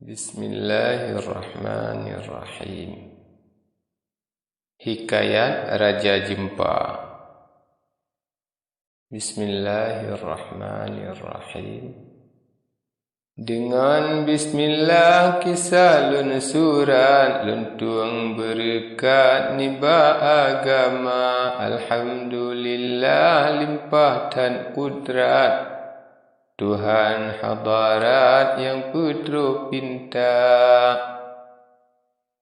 Bismillahirrahmanirrahim. Hikayat Raja Jempa. Bismillahirrahmanirrahim. Dengan bismillah kisah lun surat lun tuang berkat niba agama. Alhamdulillah limpah dan kudrat Tuhan hadarat yang putra pinta.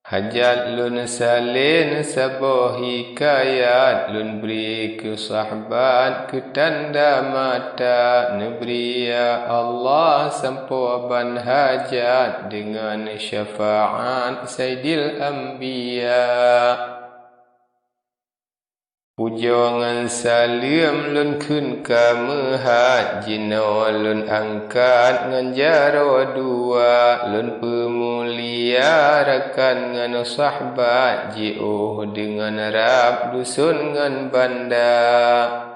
Hajat lun salin sabah hikayat lun beri ke sahabat ke tanda mata. Neberi ya Allah sampaban hajat dengan syafaat Sayyidil Anbiya. Pujangan salim lun kun kamahat jina lun angkat ngan jara dua lun pemulia rakan ngan sahabat ji'uh dengan rab dusun ngan banda.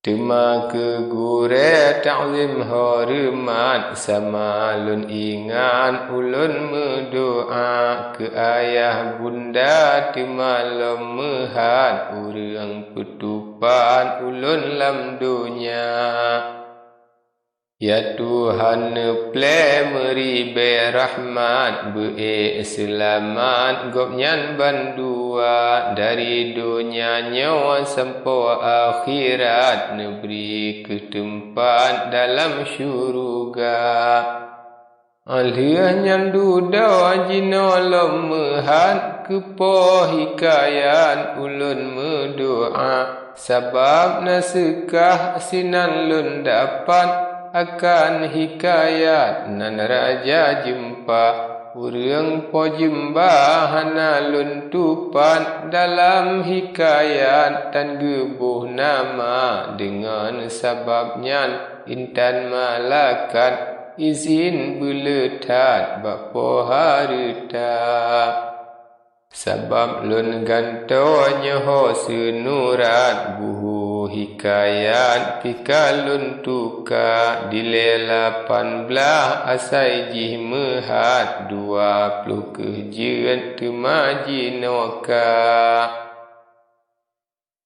Tema ke gure ta'zim hormat sama lun ingat ulun mendoa ke ayah bunda tema lemehat urang petupan ulun lam dunia. Ya Tuhan ple meri be rahmat be selamat gopnyan bandua dari dunia nyawa sampai akhirat neberi ke tempat dalam syurga. Alih nyandu dawa jina lemehan kepo hikayat ulun mendoa sebab nasekah sinan lun dapat akan hikayat nan Raja Jempa. Urang po jemba hana lun tupan dalam hikayat tan gebuh nama dengan sebabnya intan malakat izin beletat bapa harta. Sebab lun gantonya ho senurat buhu hikayat pikalun tuka dilela 18 asai jih mehat 20 kejian temaji noka.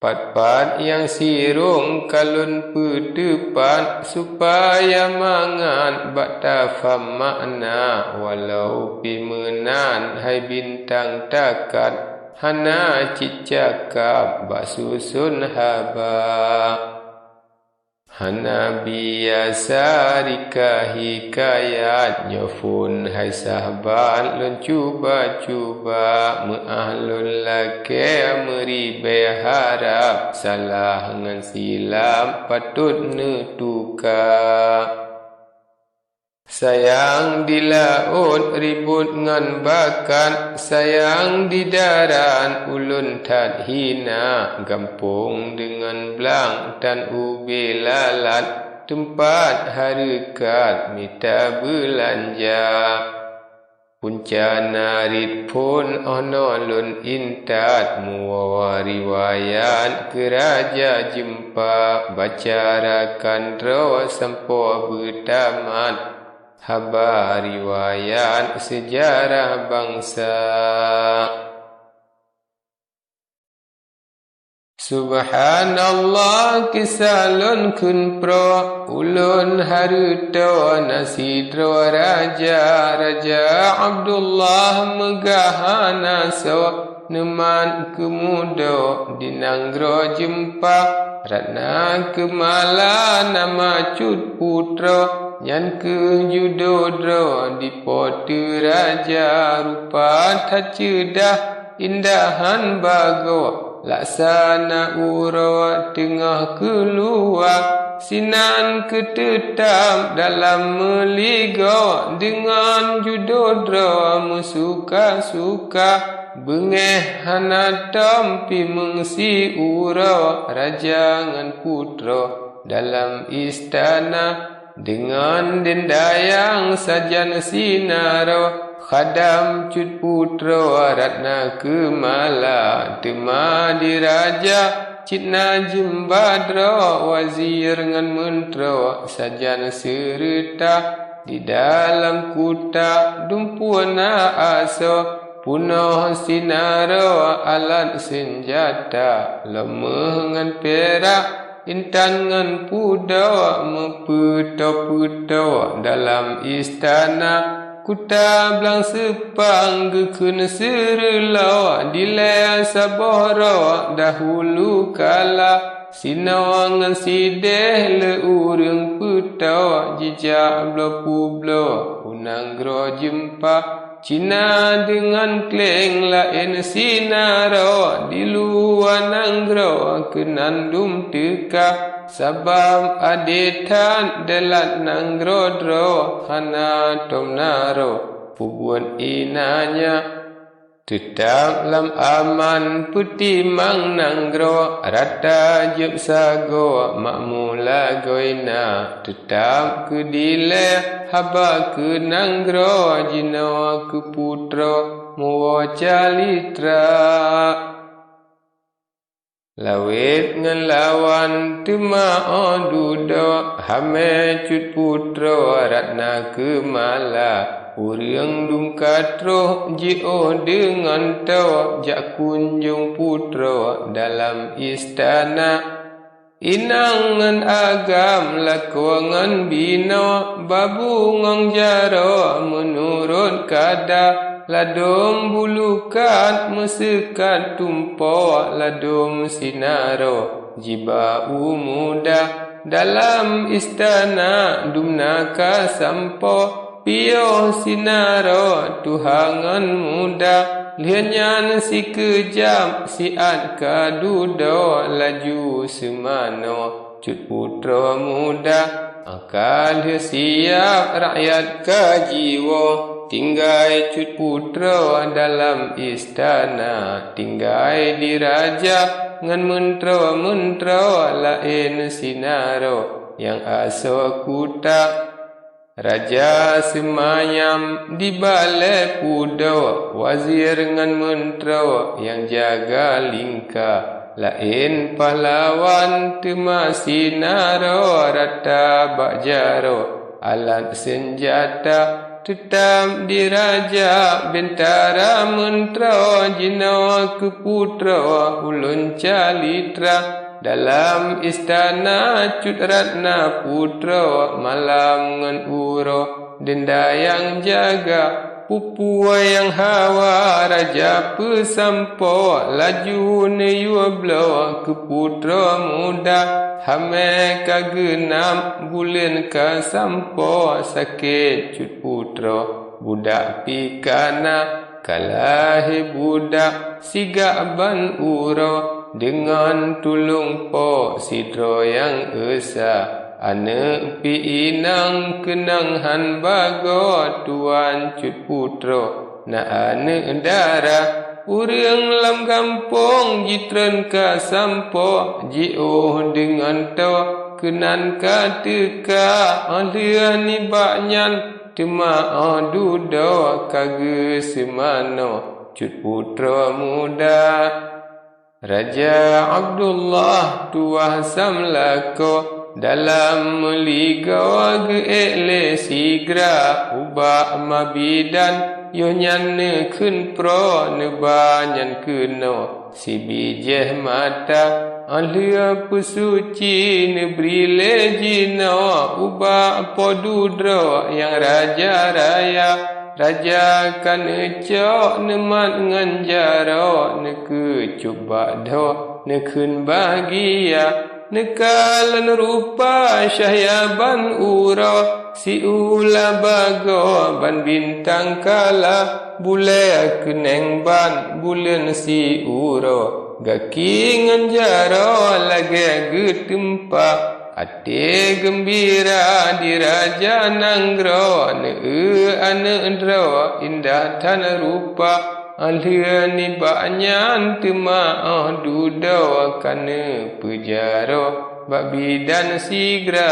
Pat-pat yang sirung kalun pedepan supaya mangan bakta faham makna walau pimenan hai bintang takat hana cicakap bak susun haba. Hana biasa rika hikayat nyofun hai sahabat lun cuba-cuba meahlun lake meri berharap salah ngan silap patut netuka. Sayang di laut ribut ngan bakat, sayang di darat ulun tak hina. Gampung dengan belang dan ubi lalat, tempat harakat minta belanja. Punca narit pun ono lun intat muwa riwayat ke Raja Jempa. Bacarakan rawa sampo bertamat habar riwayat sejarah bangsa. Subhanallah kisah lun kun pro ulun harta nasidro raja Abdullah megahana so neman kemudo dinanggro Jempa ratna kemala nama cut putra yan ke judodro dipote raja rupa tak cedah indahan bago laksana ura tengah keluar sinan ketetap dalam meligo dengan judodro musuka-suka bengeh hana tampi mengsi ura raja ngan putra dalam istana dengan dendayang sajan sinaro khadam cut putra ratna kemala tema diraja citna jembadra wazir ngan mentra sajan serta di dalam kuta dumpuna asa punoh sinaro alat senjata lemah ngan perak intan ngan pudawa meputo-puto dalam istana kuta belang sepang gekun serelawa dilea saboro dahulu kala sinawangan sideh le urang putawa jejak blo-publo unang gro jempa Cina dengan kleng lain sinaro di luar nanggro kenandum teka sabam adetan delat nanggro dro hana tomnaro pubuan inanya tetap lam aman putih mang nanggro rata jeb sago makmula goina tetap ke dile haba ke nanggro jino ke putro muwa calitra lawit ngan lawan tema ondudo hame cut putro ratna ke mala Uriang dum katro jio dengan tawa jak kunjung putro dalam istana inangan agam lakuangan bino babu ngang jaro menurut kada ladom bulukat mesekat tumpo ladom sinaro jiba muda dalam istana dumnaka sampo Pio sinaro tuhangan muda lianyan si kejam si ad kadudo laju semano cut putra muda akal siap rakyat kajiwo tinggai cut putra dalam istana tinggai diraja ngan mentro-mentro lain sinaro yang aso kuta Raja semayam di balai pudo wazir dengan mentero yang jaga lingka lain pahlawan temasi naro rata bakjaro alat senjata tetap diraja bentara mentero jino ke putra ulun calitra dalam istana cut ratna putra malam ngan uro denda yang jaga pupua yang hawa raja pesampo laju ne yuablo ke putra muda hame kagenam bulan ka sampo sakit cut putra budak pikana kalahi budak siga ban uro dengan tulung po sidro yang esa ane pi inang kenang han bago tuan cut putro na ane dara urang lam kampung jitren ka sampo jio dengan to kenan ka teka alia ni baknyan tema adudo kage semano cut putro muda Raja Abdullah tuah samlako dalam meligaw geele sigra ubah mabidan yo nyan ne kun pro ne banyan kuno si bijeh mata alia pesuci ne brile jino ubah podudro yang raja raya Raja kan ecok nemat nganjaro ne kecuba do ne kun bahagia ne kalan rupa syahyaban uro si ula bago ban bintang kala bule keneng ban bulan si uro gaki nganjaro lagi getempa Ate gembira di raja nanggro ne ane ndro indah tanah rupa alia ni banyan tema dudo kane pujaro babi dan sigra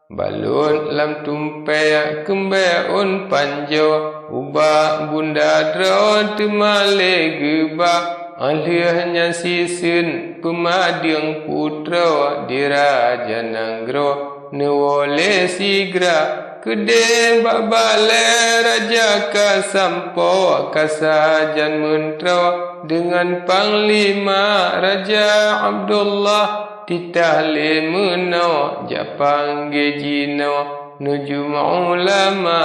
balun lam tumpe kembe un panjo ubah bunda dro temale geba Alihnya sisin pemading putra di raja nanggro ne wole sigra Kedeng babale Raja Kasampo Kasajan Mentro dengan Panglima Raja Abdullah Titahle meno Japang Gejino Nujum ulama